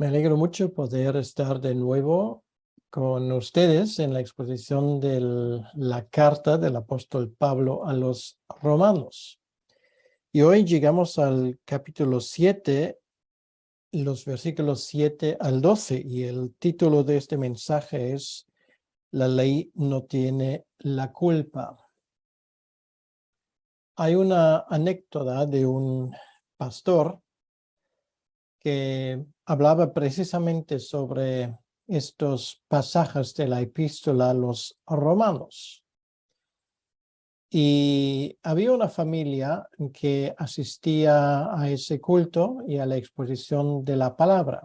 Me alegro mucho poder estar de nuevo con ustedes en la exposición de la carta del apóstol Pablo a los romanos. Y hoy llegamos al capítulo 7, los versículos 7 al 12, y el título de este mensaje es La ley no tiene la culpa. Hay una anécdota de un pastor que hablaba precisamente sobre estos pasajes de la epístola a los romanos. Y había una familia que asistía a ese culto y a la exposición de la palabra.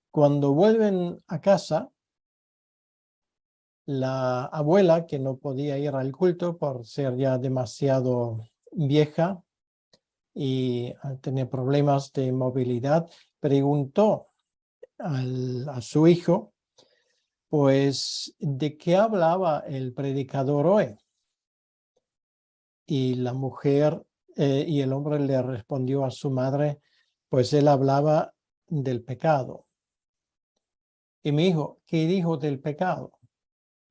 Cuando vuelven a casa, la abuela, que no podía ir al culto por ser ya demasiado vieja y tener problemas de movilidad, preguntó a su hijo, pues, ¿de qué hablaba el predicador hoy? Y la mujer y el hombre le respondió a su madre, pues él hablaba del pecado. Y mi hijo, ¿qué dijo del pecado?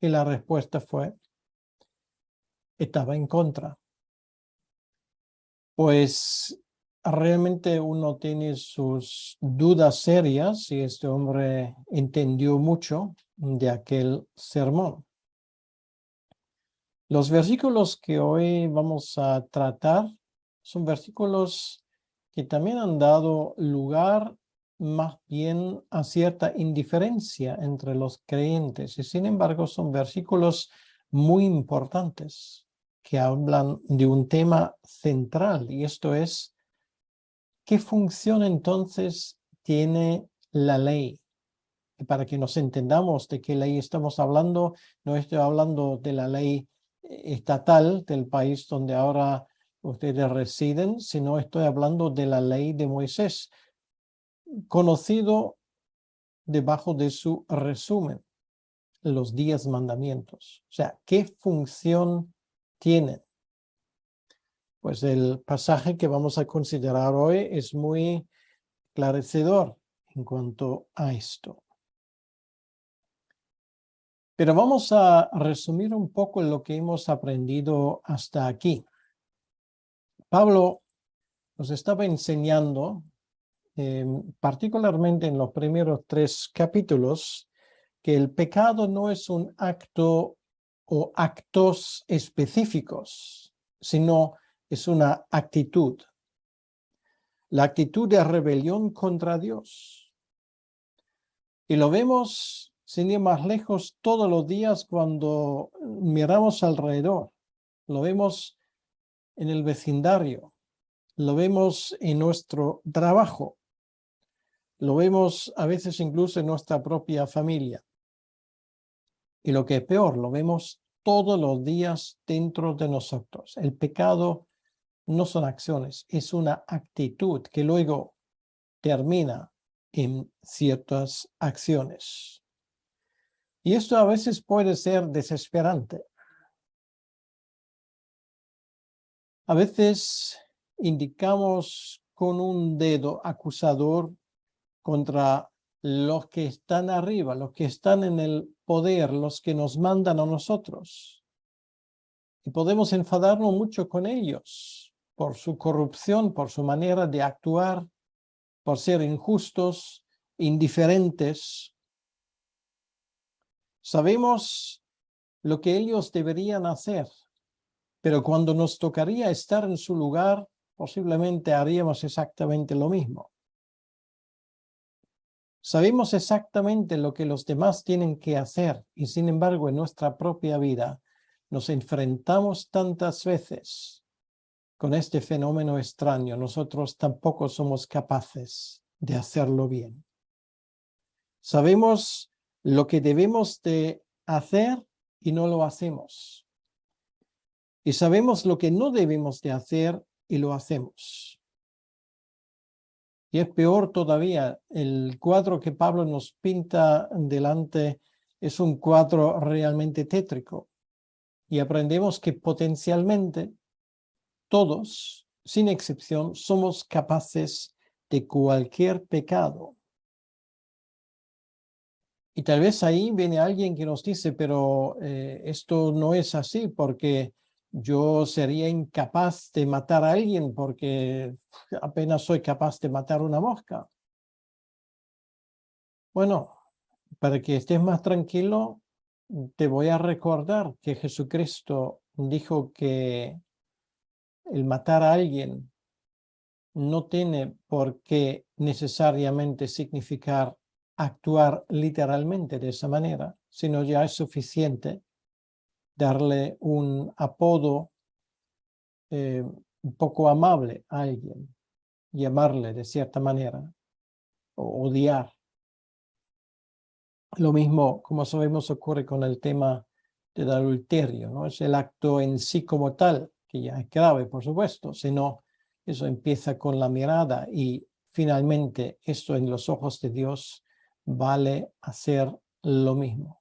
Y la respuesta fue, estaba en contra. Pues realmente uno tiene sus dudas serias si este hombre entendió mucho de aquel sermón. Los versículos que hoy vamos a tratar son versículos que también han dado lugar más bien a cierta indiferencia entre los creyentes, y sin embargo son versículos muy importantes que hablan de un tema central, y esto es, ¿qué función entonces tiene la ley? Y para que nos entendamos de qué ley estamos hablando, no estoy hablando de la ley estatal del país donde ahora ustedes residen, sino estoy hablando de la ley de Moisés, conocido debajo de su resumen, los 10 mandamientos. O sea, ¿qué función tienen? Pues el pasaje que vamos a considerar hoy es muy esclarecedor en cuanto a esto. Pero vamos a resumir un poco lo que hemos aprendido hasta aquí. Pablo nos estaba enseñando, particularmente en los primeros 3 capítulos, que el pecado no es un acto o actos específicos, sino es una actitud. La actitud de rebelión contra Dios. Y lo vemos, sin ir más lejos, todos los días cuando miramos alrededor. Lo vemos en el vecindario, lo vemos en nuestro trabajo, lo vemos a veces incluso en nuestra propia familia. Y lo que es peor, lo vemos todos los días dentro de nosotros. El pecado no son acciones, es una actitud que luego termina en ciertas acciones. Y esto a veces puede ser desesperante. A veces indicamos con un dedo acusador contra los que están arriba, los que están en el poder, los que nos mandan a nosotros. Y podemos enfadarnos mucho con ellos por su corrupción, por su manera de actuar, por ser injustos, indiferentes. Sabemos lo que ellos deberían hacer, pero cuando nos tocaría estar en su lugar, posiblemente haríamos exactamente lo mismo. Sabemos exactamente lo que los demás tienen que hacer y sin embargo en nuestra propia vida nos enfrentamos tantas veces con este fenómeno extraño. Nosotros tampoco somos capaces de hacerlo bien. Sabemos lo que debemos de hacer y no lo hacemos. Y sabemos lo que no debemos de hacer y lo hacemos. Y es peor todavía, el cuadro que Pablo nos pinta delante es un cuadro realmente tétrico. Y aprendemos que potencialmente todos, sin excepción, somos capaces de cualquier pecado Y tal vez ahí viene alguien que nos dice, pero esto no es así porque yo sería incapaz de matar a alguien porque apenas soy capaz de matar una mosca. Bueno, para que estés más tranquilo, te voy a recordar que Jesucristo dijo que el matar a alguien no tiene por qué necesariamente significar actuar literalmente de esa manera, sino ya es suficiente darle un apodo un poco amable a alguien, llamarle de cierta manera, o odiar. Lo mismo, como sabemos, ocurre con el tema del adulterio, no es el acto en sí como tal, que ya es grave, por supuesto, sino eso empieza con la mirada y finalmente esto en los ojos de Dios vale hacer lo mismo.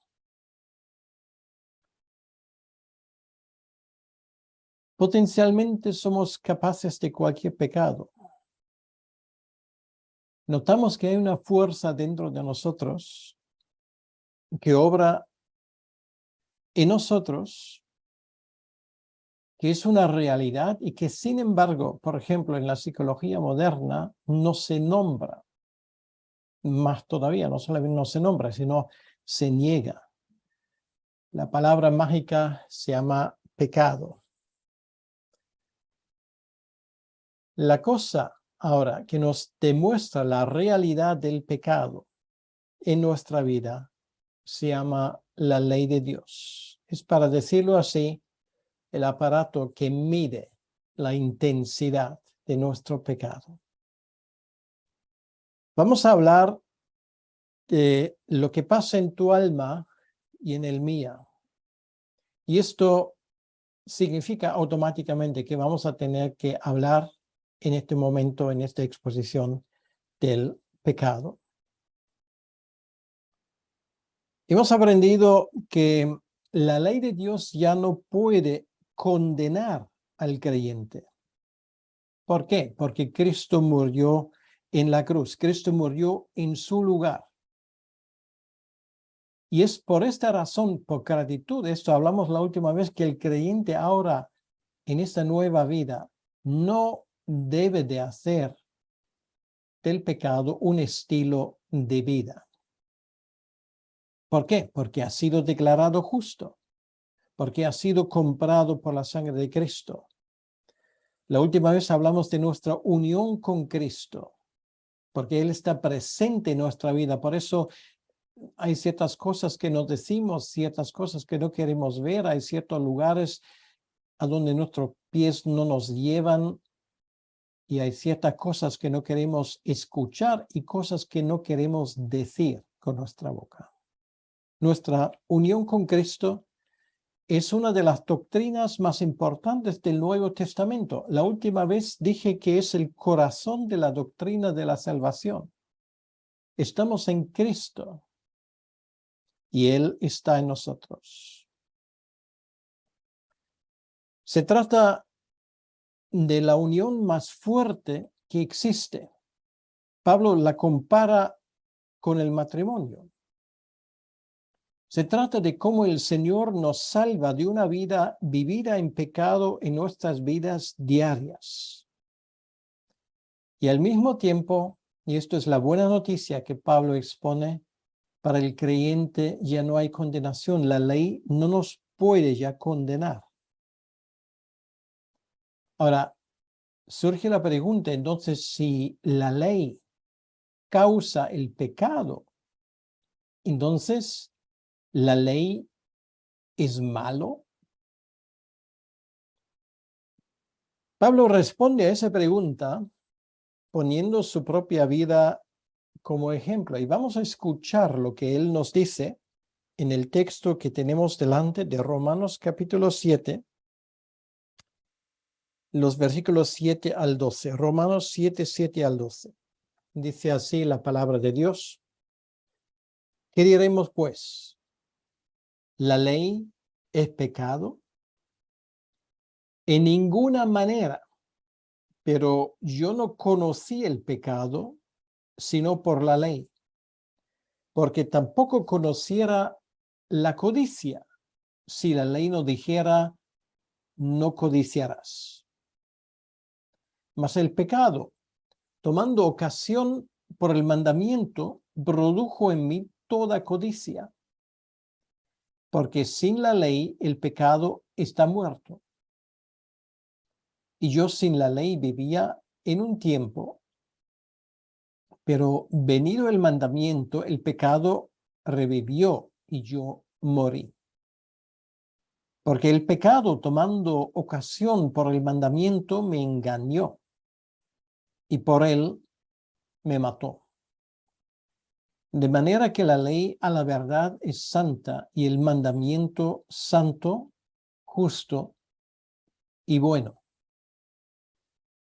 Potencialmente somos capaces de cualquier pecado. Notamos que hay una fuerza dentro de nosotros que obra en nosotros, que es una realidad y que sin embargo, por ejemplo, en la psicología moderna no se nombra, más todavía, no solamente no se nombra, sino se niega. La palabra mágica se llama pecado. La cosa ahora que nos demuestra la realidad del pecado en nuestra vida se llama la ley de Dios. Es, para decirlo así, el aparato que mide la intensidad de nuestro pecado. Vamos a hablar de lo que pasa en tu alma y en el mía. Y esto significa automáticamente que vamos a tener que hablar en este momento, en esta exposición, del pecado. Hemos aprendido que la ley de Dios ya no puede condenar al creyente. ¿Por qué? Porque Cristo murió en la cruz. Cristo murió en su lugar. Y es por esta razón, por gratitud, esto hablamos la última vez, que el creyente ahora en esta nueva vida no debe de hacer del pecado un estilo de vida. ¿Por qué? Porque ha sido declarado justo, porque ha sido comprado por la sangre de Cristo. La última vez hablamos de nuestra unión con Cristo, porque Él está presente en nuestra vida. Por eso hay ciertas cosas que nos decimos, ciertas cosas que no queremos ver, hay ciertos lugares a donde nuestros pies no nos llevan y hay ciertas cosas que no queremos escuchar y cosas que no queremos decir con nuestra boca. Nuestra unión con Cristo es una de las doctrinas más importantes del Nuevo Testamento. La última vez dije que es el corazón de la doctrina de la salvación. Estamos en Cristo y Él está en nosotros. Se trata de la unión más fuerte que existe. Pablo la compara con el matrimonio. Se trata de cómo el Señor nos salva de una vida vivida en pecado en nuestras vidas diarias. Y al mismo tiempo, y esto es la buena noticia que Pablo expone, para el creyente ya no hay condenación. La ley no nos puede ya condenar. Ahora, surge la pregunta, entonces, si la ley causa el pecado, entonces, ¿la ley es malo? Pablo responde a esa pregunta poniendo su propia vida como ejemplo. Y vamos a escuchar lo que él nos dice en el texto que tenemos delante de Romanos capítulo 7, los versículos 7 al 12. Romanos 7, 7 al 12. Dice así la palabra de Dios. ¿Qué diremos pues? ¿La ley es pecado? En ninguna manera, pero yo no conocí el pecado sino por la ley, porque tampoco conociera la codicia si la ley no dijera no codiciarás. Mas el pecado, tomando ocasión por el mandamiento, produjo en mí toda codicia, porque sin la ley el pecado está muerto. Y yo sin la ley vivía en un tiempo, pero venido el mandamiento, el pecado revivió y yo morí. Porque el pecado, tomando ocasión por el mandamiento, me engañó y por él me mató. De manera que la ley a la verdad es santa y el mandamiento santo, justo y bueno.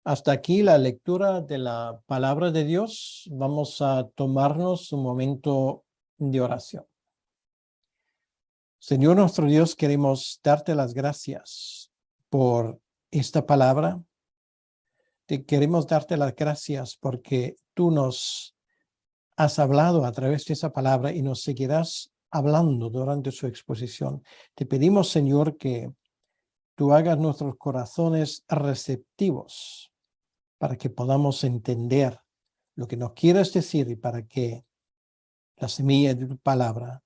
Hasta aquí la lectura de la palabra de Dios. Vamos a tomarnos un momento de oración. Señor nuestro Dios, queremos darte las gracias por esta palabra. Queremos darte las gracias porque tú nos has hablado a través de esa palabra y nos seguirás hablando durante su exposición. Te pedimos, Señor, que tú hagas nuestros corazones receptivos para que podamos entender lo que nos quieres decir y para que la semilla de tu palabra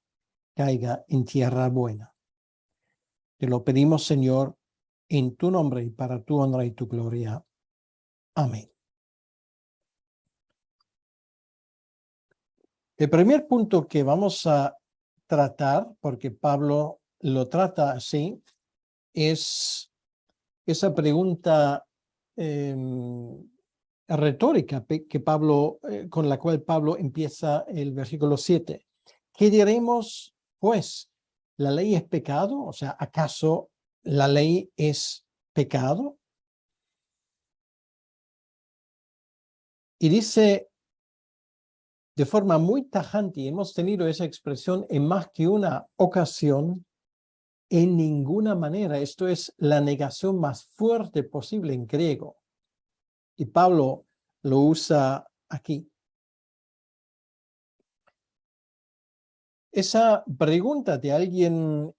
caiga en tierra buena. Te lo pedimos, Señor, en tu nombre y para tu honra y tu gloria. Amén. El primer punto que vamos a tratar, porque Pablo lo trata así, es esa pregunta retórica que Pablo, con la cual Pablo empieza el versículo 7. ¿Qué diremos, pues? ¿La ley es pecado? O sea, ¿acaso la ley es pecado? Y dice de forma muy tajante, y hemos tenido esa expresión en más que una ocasión, en ninguna manera. Esto es la negación más fuerte posible en griego. Y Pablo lo usa aquí. Esa pregunta de alguien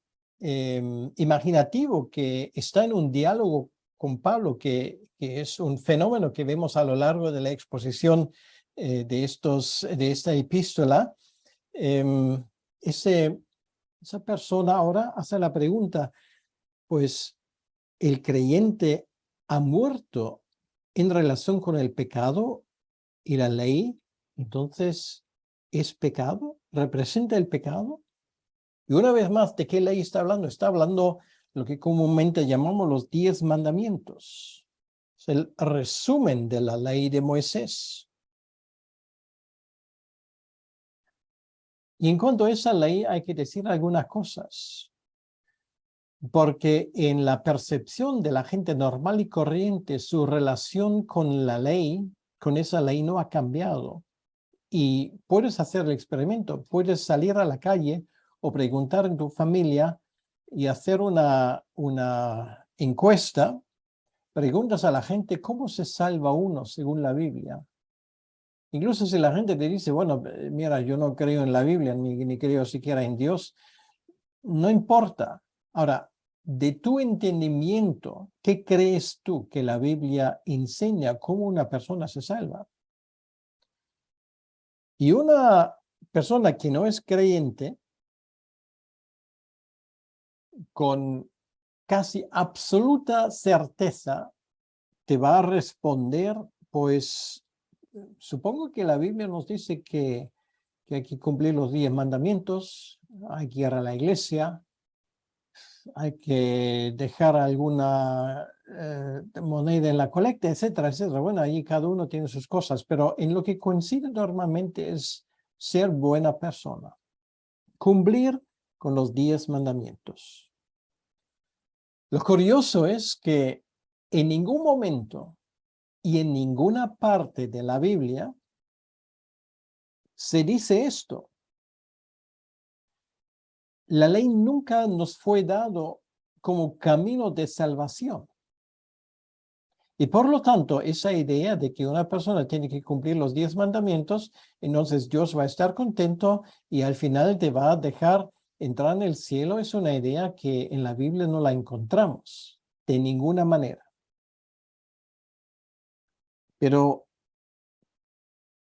imaginativo que está en un diálogo con Pablo, que es un fenómeno que vemos a lo largo de la exposición de esta epístola, esa persona ahora hace la pregunta, pues el creyente ha muerto en relación con el pecado y la ley, entonces, ¿es pecado? ¿Representa el pecado? Y una vez más, ¿de qué ley está hablando? Está hablando lo que comúnmente llamamos los 10 mandamientos. Es el resumen de la ley de Moisés. Y en cuanto a esa ley hay que decir algunas cosas. Porque en la percepción de la gente normal y corriente, su relación con la ley, con esa ley no ha cambiado. Y puedes hacer el experimento, puedes salir a la calle o preguntar en tu familia y hacer una encuesta. Preguntas a la gente cómo se salva uno según la Biblia. Incluso si la gente te dice, bueno, mira, yo no creo en la Biblia, ni creo siquiera en Dios, no importa. Ahora, de tu entendimiento, ¿qué crees tú que la Biblia enseña cómo una persona se salva? Y una persona que no es creyente, con casi absoluta certeza, te va a responder, pues, supongo que la Biblia nos dice que hay que cumplir los 10 mandamientos, hay que ir a la iglesia, hay que dejar alguna moneda en la colecta, etcétera, etcétera. Bueno, ahí cada uno tiene sus cosas, pero en lo que coincide normalmente es ser buena persona, cumplir con los 10 mandamientos. Lo curioso es que en ningún momento y en ninguna parte de la Biblia se dice esto. La ley nunca nos fue dado como camino de salvación. Y por lo tanto, esa idea de que una persona tiene que cumplir los 10 mandamientos, entonces Dios va a estar contento y al final te va a dejar entrar en el cielo, es una idea que en la Biblia no la encontramos de ninguna manera. Pero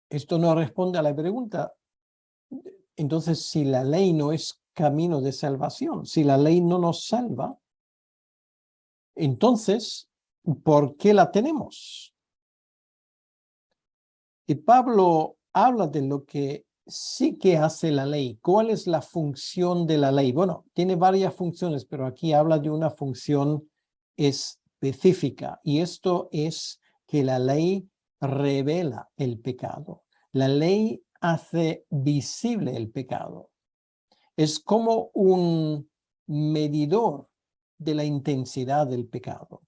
esto no responde a la pregunta. Entonces, si la ley no es camino de salvación, si la ley no nos salva, entonces, ¿por qué la tenemos? Y Pablo habla de lo que sí que hace la ley. ¿Cuál es la función de la ley? Bueno, tiene varias funciones, pero aquí habla de una función específica. Y esto es que la ley revela el pecado. La ley hace visible el pecado. Es como un medidor de la intensidad del pecado.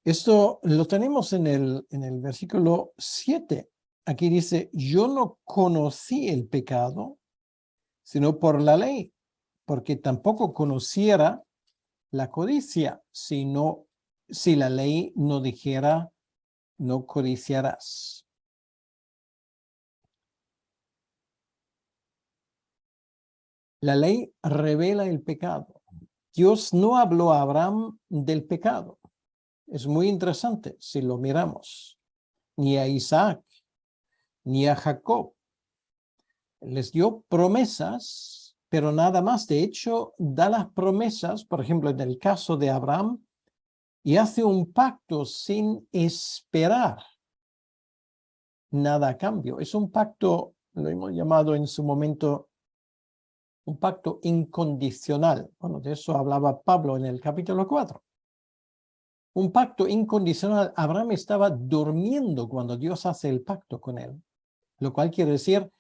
Esto lo tenemos en el versículo 7. Aquí dice, yo no conocí el pecado, sino por la ley, porque tampoco conociera la codicia, sino si la ley no dijera, no codiciarás. La ley revela el pecado. Dios no habló a Abraham del pecado. Es muy interesante si lo miramos. Ni a Isaac, ni a Jacob. Les dio promesas, pero nada más. De hecho, da las promesas, por ejemplo, en el caso de Abraham, y hace un pacto sin esperar nada a cambio. Es un pacto, lo hemos llamado en su momento, un pacto incondicional. Bueno, de eso hablaba Pablo en el capítulo 4. Un pacto incondicional. Abraham estaba durmiendo cuando Dios hace el pacto con él, lo cual quiere decir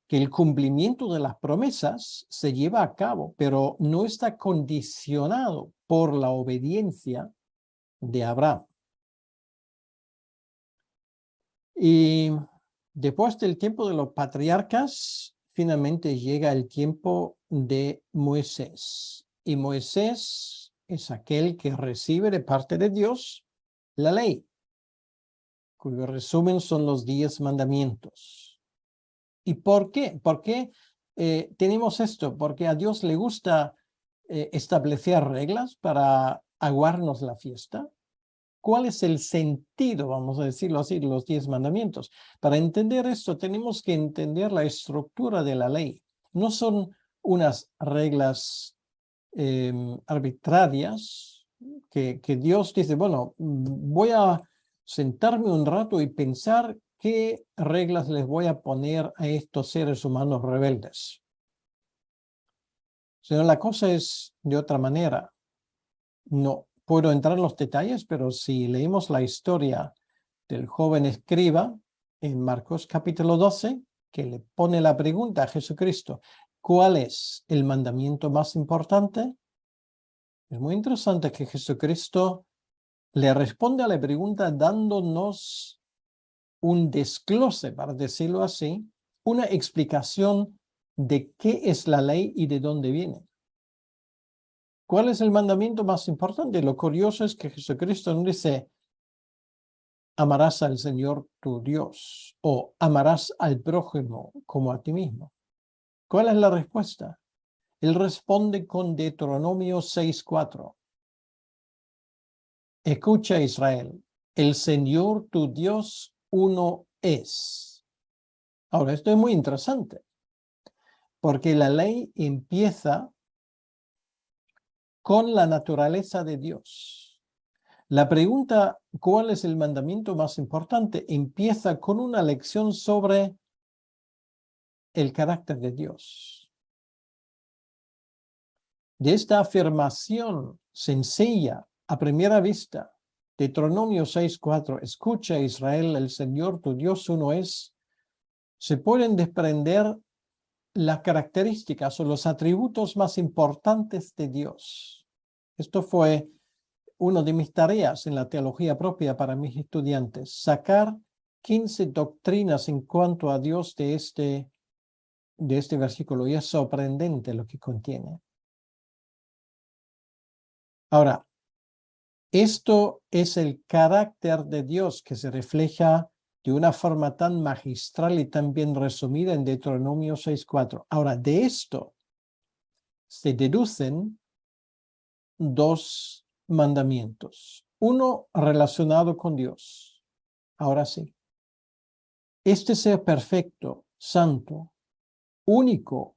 que el cumplimiento de las promesas se lleva a cabo, pero no está condicionado por la obediencia de Abraham. Y después del tiempo de los patriarcas, finalmente llega el tiempo de Moisés. Y Moisés es aquel que recibe de parte de Dios la ley, cuyo resumen son los 10 mandamientos. ¿Y por qué? ¿Por qué tenemos esto? Porque a Dios le gusta establecer reglas para aguarnos la fiesta. ¿Cuál es el sentido, vamos a decirlo así, de los 10 mandamientos? Para entender esto, tenemos que entender la estructura de la ley. No son unas reglas arbitrarias que Dios dice, bueno, voy a sentarme un rato y pensar qué reglas les voy a poner a estos seres humanos rebeldes. Sino la cosa es de otra manera. No puedo entrar en los detalles, pero si leemos la historia del joven escriba en Marcos capítulo 12, que le pone la pregunta a Jesucristo, ¿cuál es el mandamiento más importante? Es muy interesante que Jesucristo le responde a la pregunta dándonos un desglose, para decirlo así, una explicación de qué es la ley y de dónde viene. ¿Cuál es el mandamiento más importante? Lo curioso es que Jesucristo no dice, amarás al Señor tu Dios o amarás al prójimo como a ti mismo. ¿Cuál es la respuesta? Él responde con Deuteronomio 6:4. Escucha, Israel, el Señor tu Dios uno es. Ahora, esto es muy interesante, porque la ley empieza con la naturaleza de Dios. La pregunta, ¿cuál es el mandamiento más importante? Empieza con una lección sobre el carácter de Dios. De esta afirmación sencilla, a primera vista, Deuteronomio 6:4, escucha, Israel, el Señor tu Dios uno es, se pueden desprender las características o los atributos más importantes de Dios. Esto fue una de mis tareas en la teología propia para mis estudiantes, sacar 15 doctrinas en cuanto a Dios de este versículo, y es sorprendente lo que contiene. Ahora, Esto es el carácter de Dios que se refleja de una forma tan magistral y tan bien resumida en Deuteronomio 6:4. Ahora, de esto se deducen dos mandamientos. Uno relacionado con Dios. Ahora sí. Este ser perfecto, santo, único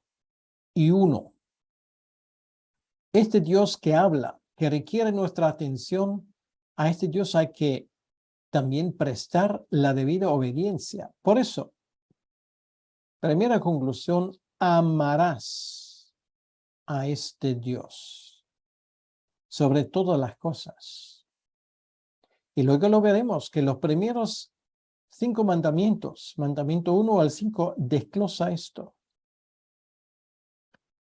y uno. Este Dios que habla, que requiere nuestra atención, a este Dios hay que también prestar la debida obediencia. Por eso, primera conclusión, amarás a este Dios sobre todas las cosas. Y luego lo veremos que los primeros 5 mandamientos, mandamiento 1 al 5, desglosa esto.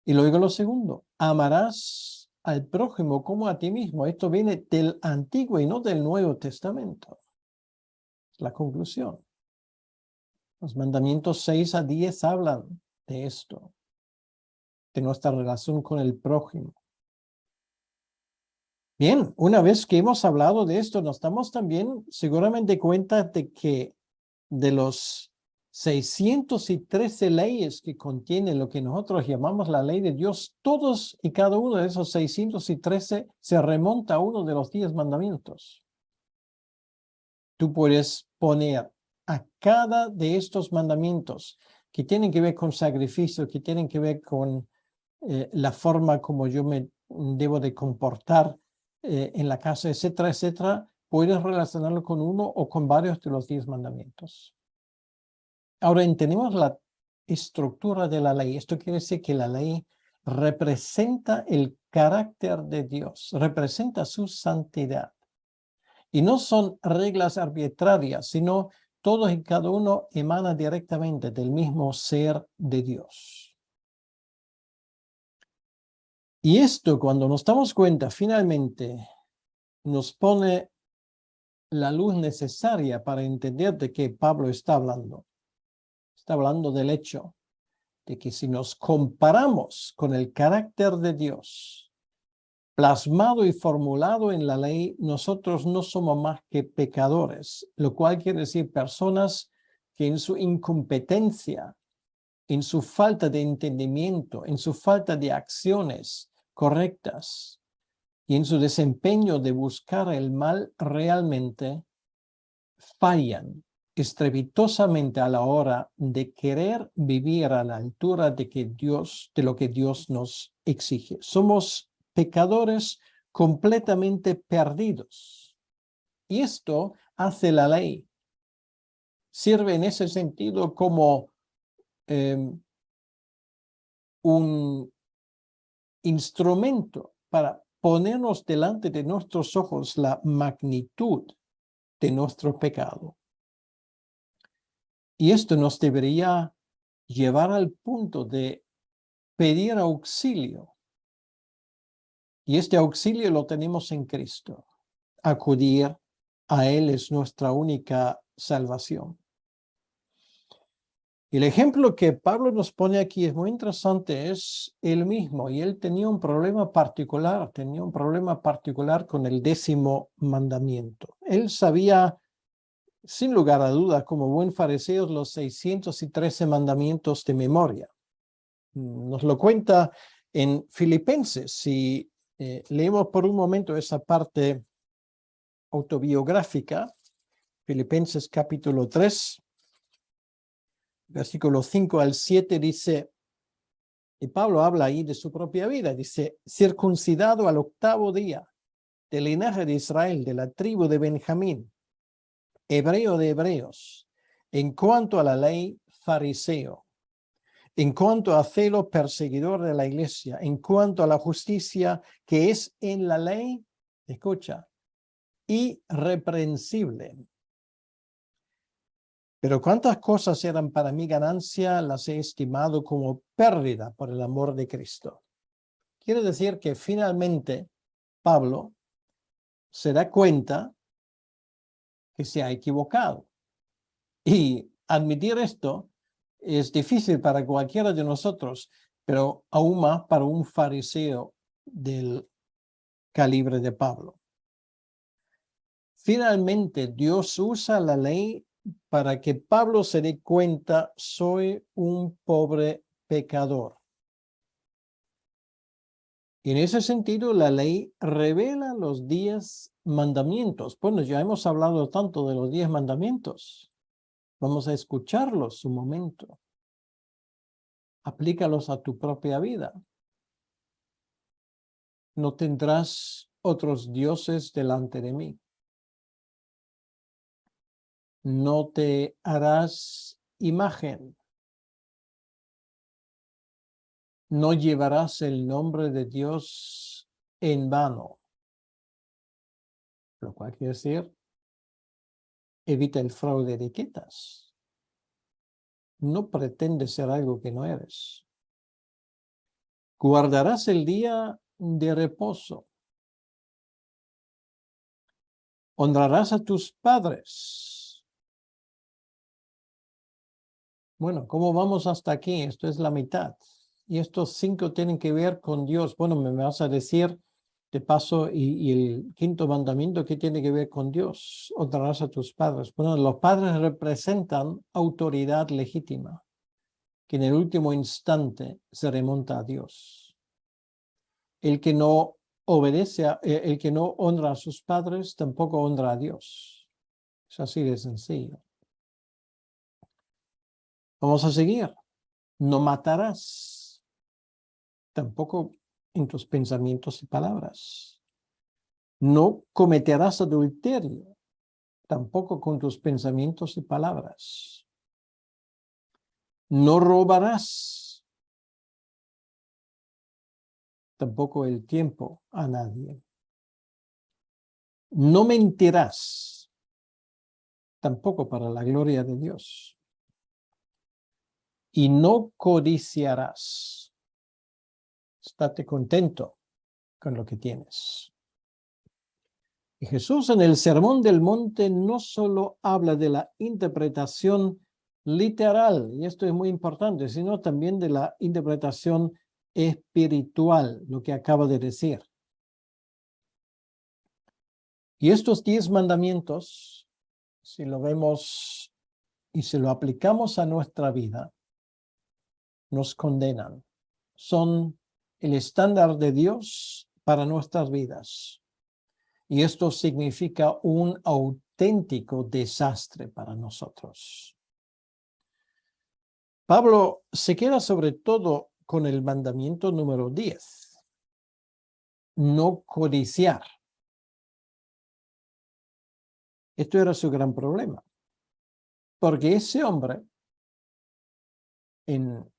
Y luego lo segundo, amarás al prójimo como a ti mismo. Esto viene del Antiguo y no del Nuevo Testamento. La conclusión. Los mandamientos 6 a 10 hablan de esto, de nuestra relación con el prójimo. Bien, una vez que hemos hablado de esto, nos damos también seguramente cuenta de que de los 613 leyes que contiene lo que nosotros llamamos la ley de Dios, todos y cada uno de esos 613 se remonta a uno de los 10 mandamientos. Tú puedes poner a cada de estos mandamientos que tienen que ver con sacrificio, que tienen que ver con la forma como yo me debo de comportar en la casa, etcétera, etcétera, puedes relacionarlo con uno o con varios de los 10 mandamientos. Ahora entendemos la estructura de la ley. Esto quiere decir que la ley representa el carácter de Dios, representa su santidad. Y no son reglas arbitrarias, sino todos y cada uno emana directamente del mismo ser de Dios. Y esto, cuando nos damos cuenta, finalmente nos pone la luz necesaria para entender de qué Pablo está hablando. Está hablando del hecho de que si nos comparamos con el carácter de Dios, plasmado y formulado en la ley, nosotros no somos más que pecadores, lo cual quiere decir personas que en su incompetencia, en su falta de entendimiento, en su falta de acciones correctas y en su desempeño de buscar el mal realmente fallan estrepitosamente a la hora de querer vivir a la altura de lo que Dios nos exige. Somos pecadores completamente perdidos. Y esto hace la ley. Sirve en ese sentido como un instrumento para ponernos delante de nuestros ojos la magnitud de nuestro pecado. Y esto nos debería llevar al punto de pedir auxilio. Y este auxilio lo tenemos en Cristo. Acudir a Él es nuestra única salvación. El ejemplo que Pablo nos pone aquí es muy interesante, es él mismo, y él tenía un problema particular con el 10º mandamiento. Él sabía, sin lugar a duda, como buen fariseo, los 613 mandamientos de memoria. Nos lo cuenta en Filipenses. Si leemos por un momento esa parte autobiográfica, Filipenses capítulo 3, versículos 5 al 7 dice, y Pablo habla ahí de su propia vida, dice, circuncidado al 8º día, del linaje de Israel, de la tribu de Benjamín, hebreo de hebreos, en cuanto a la ley, fariseo, en cuanto a celo, perseguidor de la iglesia, en cuanto a la justicia que es en la ley, escucha, irreprensible. Pero cuántas cosas eran para mí ganancia, las he estimado como pérdida por el amor de Cristo. Quiere decir que finalmente Pablo se da cuenta que se ha equivocado. Y admitir esto es difícil para cualquiera de nosotros, pero aún más para un fariseo del calibre de Pablo. finalmente Dios usa la ley para que Pablo se dé cuenta, soy un pobre pecador. Y en ese sentido, la ley revela los 10 mandamientos. Bueno, ya hemos hablado tanto de los 10 mandamientos. Vamos a escucharlos un momento. Aplícalos a tu propia vida. No tendrás otros dioses delante de mí. No te harás imagen. No llevarás el nombre de Dios en vano. Lo cual quiere decir, evita el fraude de etiquetas. No pretendes ser algo que no eres. Guardarás el día de reposo. Honrarás a tus padres. Bueno, ¿cómo vamos hasta aquí? Esto es la mitad. Y estos 5 tienen que ver con Dios. Bueno, me vas a decir de paso, y el 5.º mandamiento, ¿qué tiene que ver con Dios? Honrarás a tus padres. Bueno, los padres representan autoridad legítima, que en el último instante se remonta a Dios. El que no obedece, el que no honra a sus padres, tampoco honra a Dios. Es así de sencillo. Vamos a seguir. No matarás, tampoco en tus pensamientos y palabras. No cometerás adulterio, tampoco con tus pensamientos y palabras. No robarás, tampoco el tiempo a nadie. No mentirás, tampoco para la gloria de Dios. Y no codiciarás. Estate contento con lo que tienes. Y Jesús en el Sermón del Monte no solo habla de la interpretación literal, y esto es muy importante, sino también de la interpretación espiritual, lo que acaba de decir. Y estos 10 mandamientos, si lo vemos y si lo aplicamos a nuestra vida, nos condenan. Son el estándar de Dios para nuestras vidas. Y esto significa un auténtico desastre para nosotros. Pablo se queda sobre todo con el mandamiento número 10. No codiciar. Esto era su gran problema. Porque ese hombre, en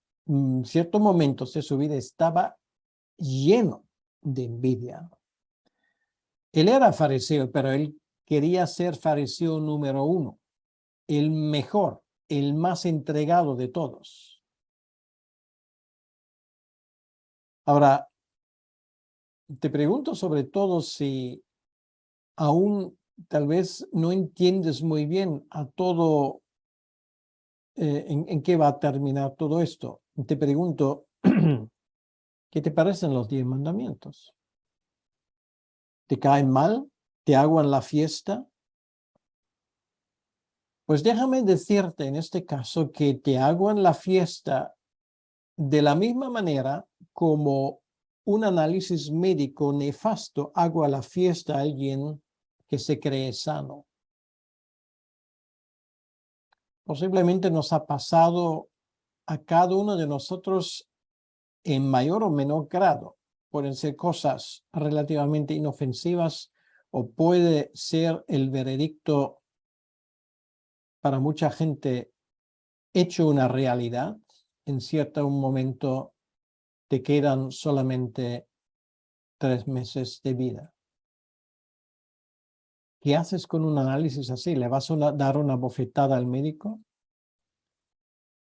ciertos momentos de su vida, estaba lleno de envidia. Él era fariseo, pero él quería ser fariseo número 1, el mejor, el más entregado de todos. Ahora, te pregunto sobre todo si aún tal vez no entiendes muy bien a todo, en qué va a terminar todo esto. Te pregunto, ¿qué te parecen los 10 mandamientos? ¿Te caen mal? ¿Te aguan la fiesta? Pues déjame decirte en este caso que te aguan la fiesta de la misma manera como un análisis médico nefasto agua la fiesta a alguien que se cree sano. Posiblemente nos ha pasado a cada uno de nosotros en mayor o menor grado. Pueden ser cosas relativamente inofensivas o puede ser el veredicto para mucha gente hecho una realidad. En cierto momento te quedan solamente 3 meses de vida. ¿Qué haces con un análisis así? ¿Le vas a dar una bofetada al médico?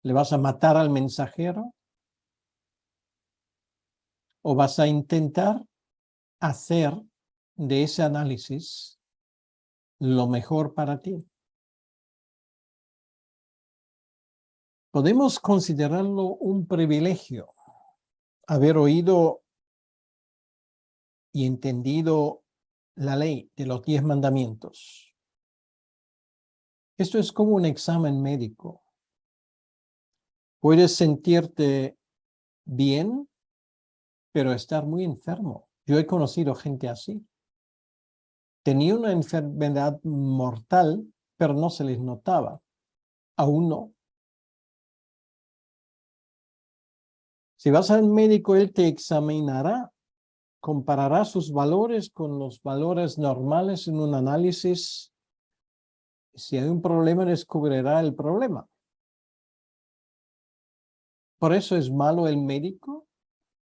¿Le vas a matar al mensajero? ¿O vas a intentar hacer de ese análisis lo mejor para ti? Podemos considerarlo un privilegio haber oído y entendido la ley de los 10 mandamientos. Esto es como un examen médico. Puedes sentirte bien, pero estar muy enfermo. Yo he conocido gente así. Tenía una enfermedad mortal, pero no se les notaba. Aún no. Si vas al médico, él te examinará, comparará sus valores con los valores normales en un análisis. Si hay un problema, descubrirá el problema. Por eso es malo el médico.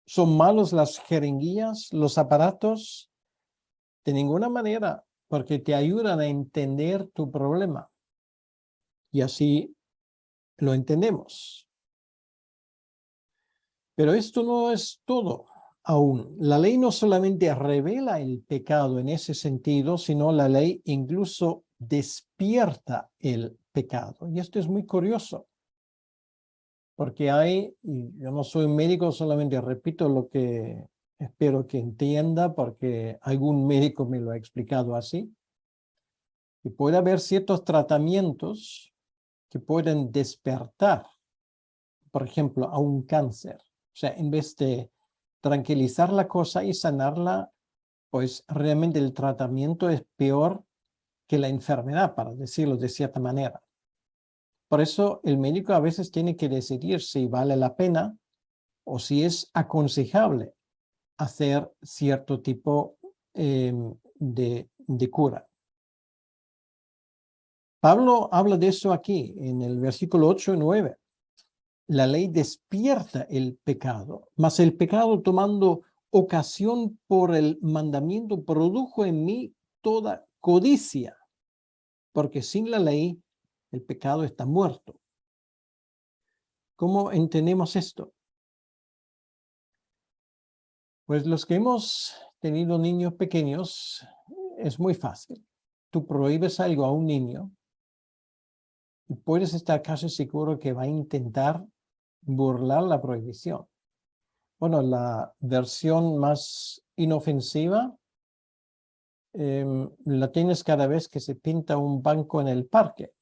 Son malos las jeringuillas, los aparatos. De ninguna manera, porque te ayudan a entender tu problema. Y así lo entendemos. Pero esto no es todo aún. La ley no solamente revela el pecado en ese sentido, sino la ley incluso despierta el pecado. Y esto es muy curioso, porque y yo no soy médico, solamente repito lo que espero que entienda, porque algún médico me lo ha explicado así. Y puede haber ciertos tratamientos que pueden despertar, por ejemplo, a un cáncer. O sea, en vez de tranquilizar la cosa y sanarla, pues realmente el tratamiento es peor que la enfermedad, para decirlo de cierta manera. Por eso el médico a veces tiene que decidir si vale la pena o si es aconsejable hacer cierto tipo de cura. Pablo habla de eso aquí en el versículo 8 y 9. La ley despierta el pecado, mas el pecado, tomando ocasión por el mandamiento, produjo en mí toda codicia, porque sin la ley el pecado está muerto. ¿Cómo entendemos esto? Pues los que hemos tenido niños pequeños, es muy fácil. Tú prohíbes algo a un niño y puedes estar casi seguro que va a intentar burlar la prohibición. Bueno, la versión más inofensiva la tienes cada vez que se pinta un banco en el parque.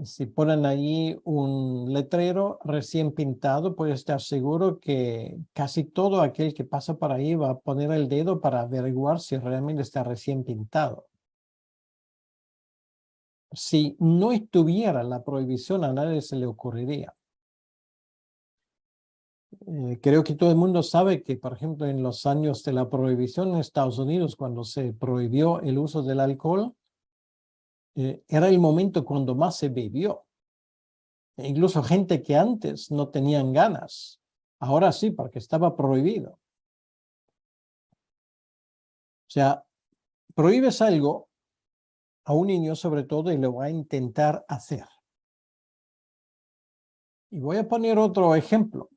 Si ponen allí un letrero recién pintado, puedes estar seguro que casi todo aquel que pasa por ahí va a poner el dedo para averiguar si realmente está recién pintado. Si no estuviera la prohibición, a nadie se le ocurriría. Creo que todo el mundo sabe que, por ejemplo, en los años de la prohibición en Estados Unidos, cuando se prohibió el uso del alcohol, era el momento cuando más se bebió. E incluso gente que antes no tenían ganas, ahora sí, porque estaba prohibido. O sea, prohíbes algo a un niño sobre todo y lo va a intentar hacer. Y voy a poner otro ejemplo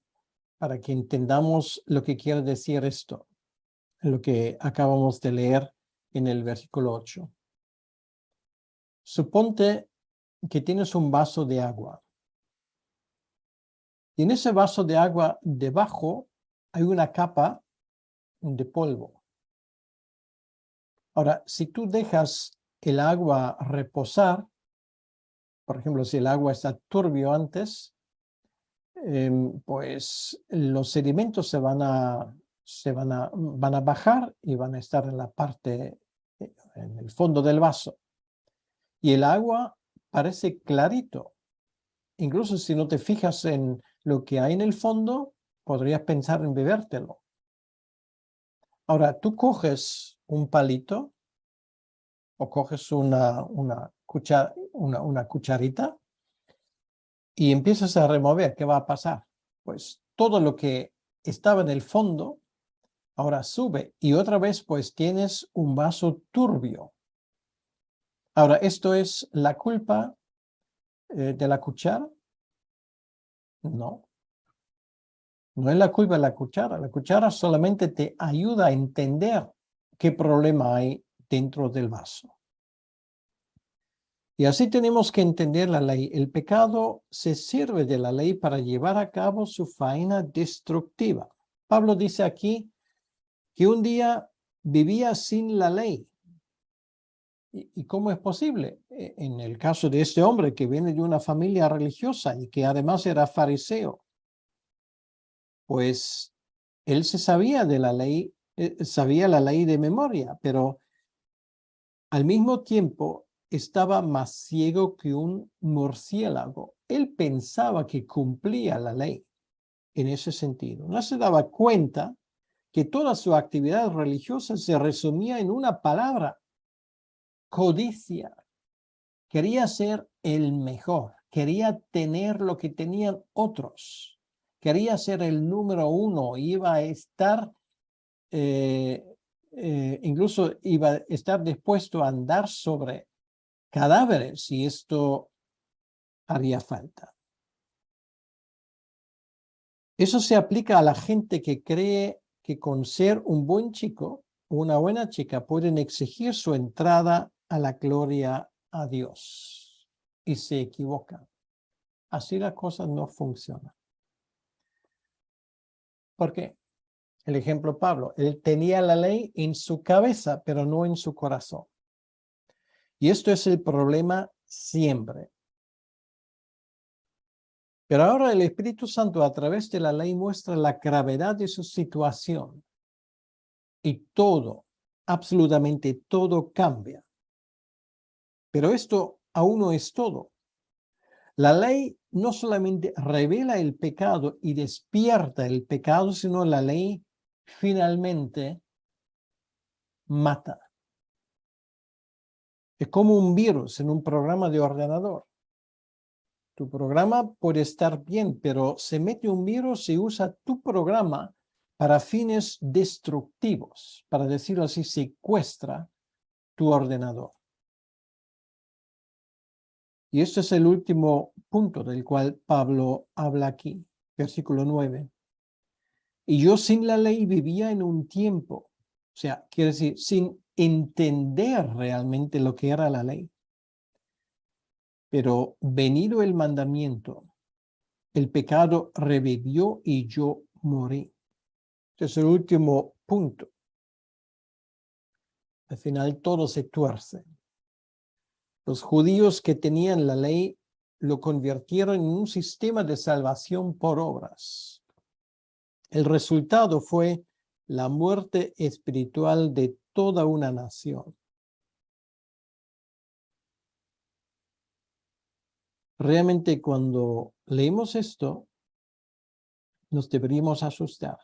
para que entendamos lo que quiere decir esto, lo que acabamos de leer en el versículo 8. Suponte que tienes un vaso de agua. Y en ese vaso de agua debajo hay una capa de polvo. Ahora, si tú dejas el agua reposar, por ejemplo, si el agua está turbio antes, pues los sedimentos van a bajar y van a estar en la parte, en el fondo del vaso. Y el agua parece clarito. Incluso si no te fijas en lo que hay en el fondo, podrías pensar en bebértelo. Ahora, tú coges un palito o coges una cucharita y empiezas a remover. ¿Qué va a pasar? Pues todo lo que estaba en el fondo ahora sube y otra vez pues tienes un vaso turbio. Ahora, ¿esto es la culpa de la cuchara? No. No es la culpa de la cuchara. La cuchara solamente te ayuda a entender qué problema hay dentro del vaso. Y así tenemos que entender la ley. El pecado se sirve de la ley para llevar a cabo su faena destructiva. Pablo dice aquí que un día vivía sin la ley. ¿Y cómo es posible? En el caso de este hombre que viene de una familia religiosa y que además era fariseo, pues él se sabía de la ley, sabía la ley de memoria, pero al mismo tiempo estaba más ciego que un murciélago. Él pensaba que cumplía la ley en ese sentido. No se daba cuenta que toda su actividad religiosa se resumía en una palabra: codicia. Quería ser el mejor, quería tener lo que tenían otros, quería ser el número uno, iba a estar, incluso iba a estar dispuesto a andar sobre cadáveres si esto haría falta. Eso se aplica a la gente que cree que con ser un buen chico o una buena chica pueden exigir su entrada a la gloria a Dios. Y se equivocan. Así las cosas no funcionan. ¿Por qué? El ejemplo Pablo, él tenía la ley en su cabeza, pero no en su corazón. Y esto es el problema siempre. Pero ahora el Espíritu Santo a través de la ley muestra la gravedad de su situación. Y todo, absolutamente todo cambia. Pero esto aún no es todo. La ley no solamente revela el pecado y despierta el pecado, sino la ley finalmente mata. Es como un virus en un programa de ordenador. Tu programa puede estar bien, pero se mete un virus y usa tu programa para fines destructivos, para decirlo así, secuestra tu ordenador. Y este es el último punto del cual Pablo habla aquí, versículo 9. Y yo sin la ley vivía en un tiempo, o sea, quiere decir, sin entender realmente lo que era la ley. Pero venido el mandamiento, el pecado revivió y yo morí. Este es el último punto. Al final todo se tuerce. Los judíos que tenían la ley lo convirtieron en un sistema de salvación por obras. El resultado fue la muerte espiritual de toda una nación. Realmente cuando leemos esto, nos deberíamos asustar.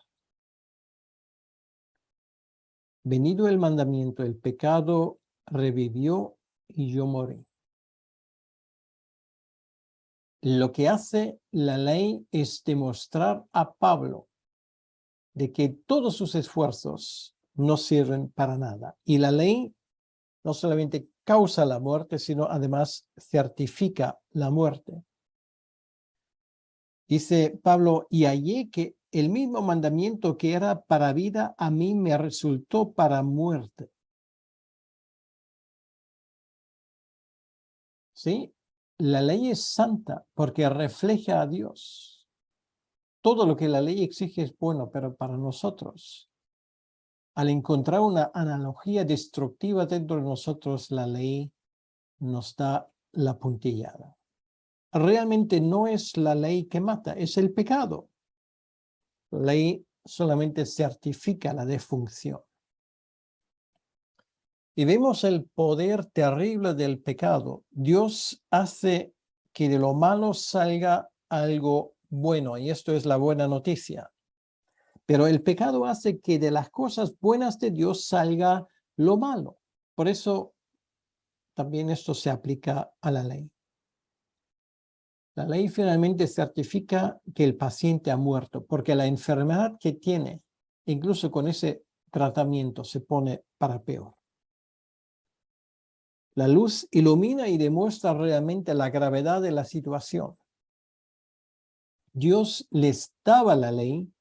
Venido el mandamiento, el pecado revivió y yo morí. Lo que hace la ley es demostrar a Pablo de que todos sus esfuerzos no sirven para nada. Y la ley no solamente causa la muerte, sino además certifica la muerte. Dice Pablo, y hallé que el mismo mandamiento que era para vida, a mí me resultó para muerte. ¿Sí? La ley es santa porque refleja a Dios. Todo lo que la ley exige es bueno, pero para nosotros, al encontrar una analogía destructiva dentro de nosotros, la ley nos da la puntillada. Realmente no es la ley que mata, es el pecado. La ley solamente certifica la defunción. Y vemos el poder terrible del pecado. Dios hace que de lo malo salga algo bueno, y esto es la buena noticia. Pero el pecado hace que de las cosas buenas de Dios salga lo malo. Por eso también esto se aplica a la ley. La ley finalmente certifica que el paciente ha muerto, porque la enfermedad que tiene, incluso con ese tratamiento, se pone para peor. La luz ilumina y demuestra realmente la gravedad de la situación. Dios les daba la ley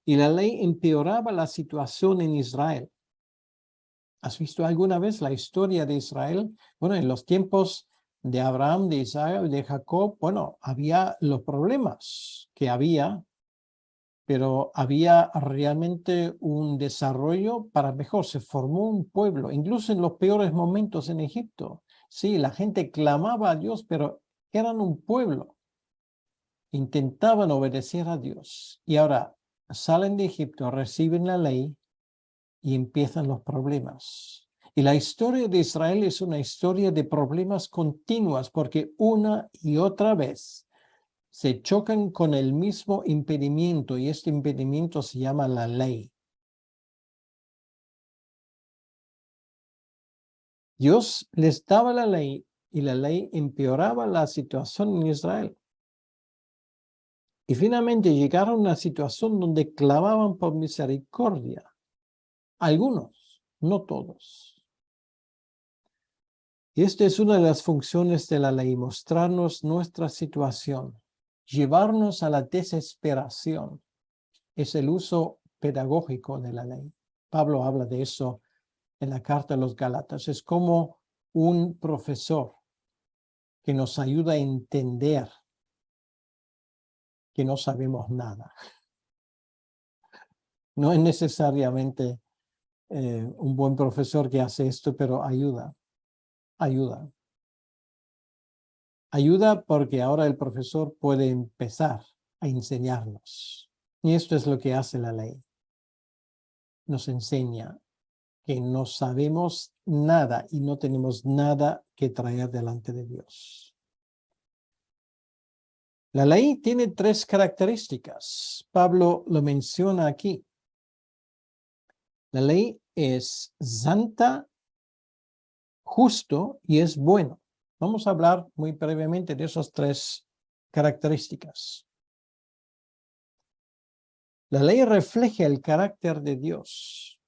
y la ley empeoraba la situación en Israel. ¿Has visto alguna vez la historia de Israel? Bueno, en los tiempos de Abraham, de Isaac, de Jacob, bueno, había los problemas que había pero había realmente un desarrollo para mejor. Se formó un pueblo, incluso en los peores momentos en Egipto. Sí, la gente clamaba a Dios, pero eran un pueblo. Intentaban obedecer a Dios. Y ahora salen de Egipto, reciben la ley y empiezan los problemas. Y la historia de Israel es una historia de problemas continuas, porque una y otra vez se chocan con el mismo impedimento, y este impedimento se llama la ley. Dios les daba la ley y la ley empeoraba la situación en Israel. Y finalmente llegaron a una situación donde clamaban por misericordia. Algunos, no todos. Y esta es una de las funciones de la ley, mostrarnos nuestra situación, llevarnos a la desesperación. Es el uso pedagógico de la ley. Pablo habla de eso en la carta a los Gálatas. Es como un profesor que nos ayuda a entender que no sabemos nada. No es necesariamente un buen profesor que hace esto, pero ayuda. Ayuda porque ahora el profesor puede empezar a enseñarnos. Y esto es lo que hace la ley. Nos enseña que no sabemos nada y no tenemos nada que traer delante de Dios. La ley tiene 3 características. Pablo lo menciona aquí. La ley es santa, justo y es bueno. Vamos a hablar muy brevemente de esas 3 características. La ley refleja el carácter de Dios.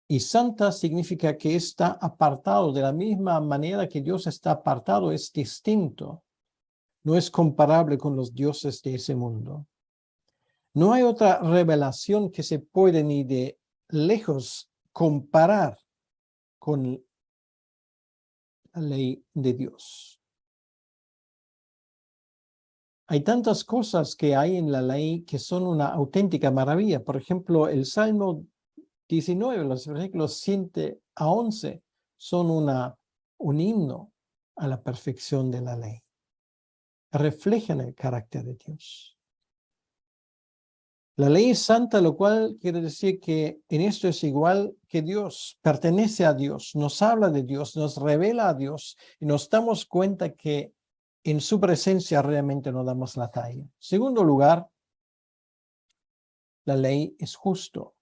Y santa significa que está apartado de la misma manera que Dios está apartado, es distinto. No es comparable con los dioses de ese mundo. No hay otra revelación que se puede ni de lejos comparar con la ley de Dios. Hay tantas cosas que hay en la ley que son una auténtica maravilla. Por ejemplo, el Salmo 19, los versículos 7 a 11 son un himno a la perfección de la ley. Reflejan el carácter de Dios. La ley es santa, lo cual quiere decir que en esto es igual que Dios, pertenece a Dios, nos habla de Dios, nos revela a Dios y nos damos cuenta que en su presencia realmente no damos la talla. Segundo lugar, la ley es justo.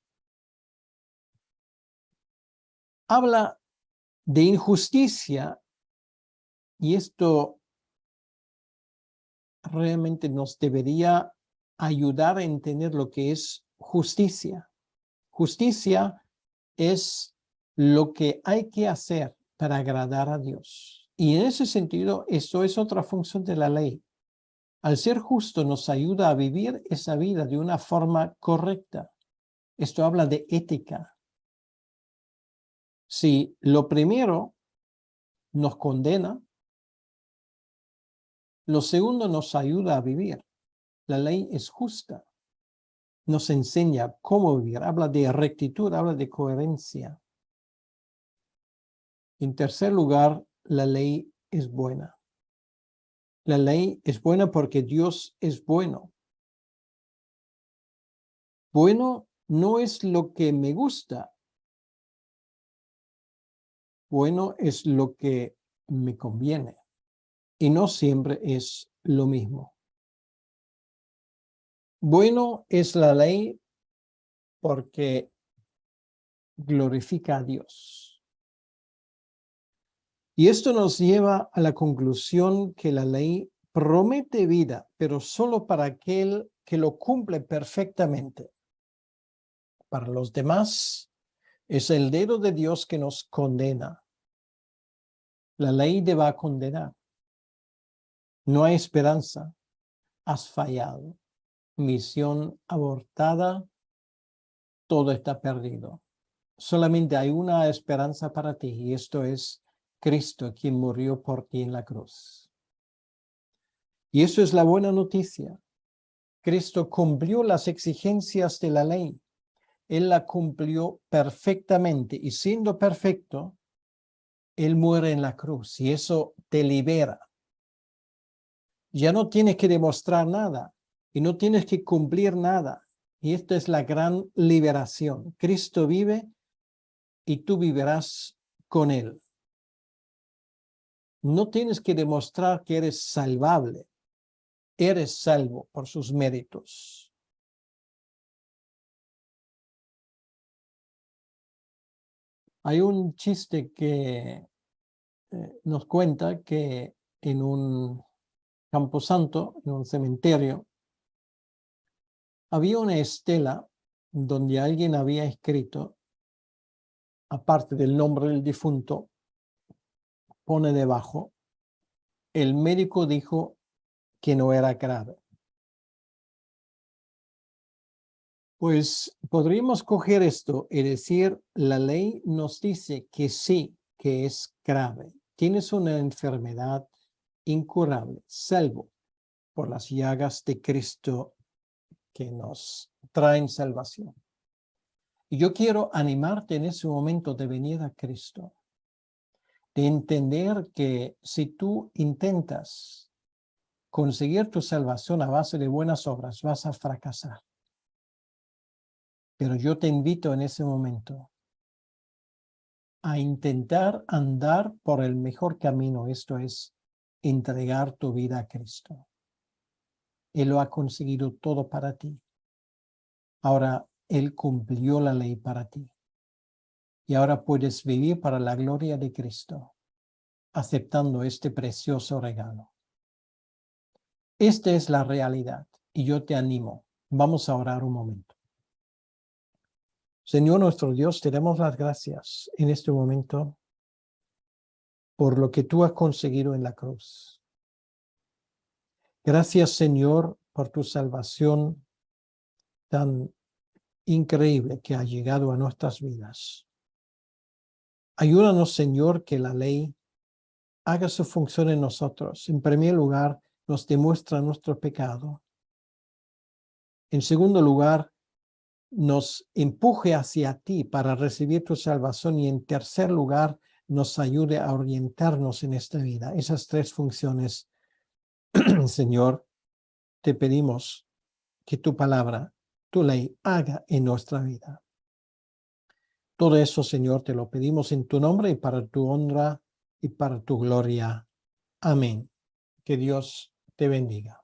Habla de injusticia y esto realmente nos debería ayudar a entender lo que es justicia. Justicia es lo que hay que hacer para agradar a Dios. Y en ese sentido, esto es otra función de la ley. Al ser justo nos ayuda a vivir esa vida de una forma correcta. Esto habla de ética. Si lo primero nos condena, lo segundo nos ayuda a vivir. La ley es justa. Nos enseña cómo vivir. Habla de rectitud, habla de coherencia. En tercer lugar, la ley es buena. La ley es buena porque Dios es bueno. Bueno no es lo que me gusta. Bueno es lo que me conviene. Y no siempre es lo mismo. Bueno es la ley porque glorifica a Dios. Y esto nos lleva a la conclusión que la ley promete vida, pero solo para aquel que lo cumple perfectamente. Para los demás, es el dedo de Dios que nos condena. La ley te va a condenar. No hay esperanza. Has fallado. Misión abortada. Todo está perdido. Solamente hay una esperanza para ti y esto es Cristo, quien murió por ti en la cruz. Y eso es la buena noticia. Cristo cumplió las exigencias de la ley. Él la cumplió perfectamente y siendo perfecto, Él muere en la cruz y eso te libera. Ya no tienes que demostrar nada y no tienes que cumplir nada. Y esta es la gran liberación. Cristo vive y tú vivirás con Él. No tienes que demostrar que eres salvable. Eres salvo por sus méritos. Hay un chiste que nos cuenta que en un camposanto, en un cementerio, había una estela donde alguien había escrito, aparte del nombre del difunto, pone debajo, el médico dijo que no era grave. Pues podríamos coger esto y decir, la ley nos dice que sí, que es grave. Tienes una enfermedad incurable, salvo por las llagas de Cristo que nos traen salvación. Y yo quiero animarte en ese momento de venir a Cristo, de entender que si tú intentas conseguir tu salvación a base de buenas obras, vas a fracasar. Pero yo te invito en ese momento a intentar andar por el mejor camino, esto es, entregar tu vida a Cristo. Él lo ha conseguido todo para ti. Ahora, Él cumplió la ley para ti. Y ahora puedes vivir para la gloria de Cristo, aceptando este precioso regalo. Esta es la realidad y yo te animo. Vamos a orar un momento. Señor nuestro Dios, te damos las gracias en este momento por lo que tú has conseguido en la cruz. Gracias, Señor, por tu salvación tan increíble que ha llegado a nuestras vidas. Ayúdanos, Señor, que la ley haga su función en nosotros. En primer lugar, nos demuestra nuestro pecado. En segundo lugar, nos empuje hacia ti para recibir tu salvación. Y en tercer lugar, nos ayude a orientarnos en esta vida. Esas tres funciones, Señor, te pedimos que tu palabra, tu ley, haga en nuestra vida. Todo eso, Señor, te lo pedimos en tu nombre y para tu honra y para tu gloria. Amén. Que Dios te bendiga.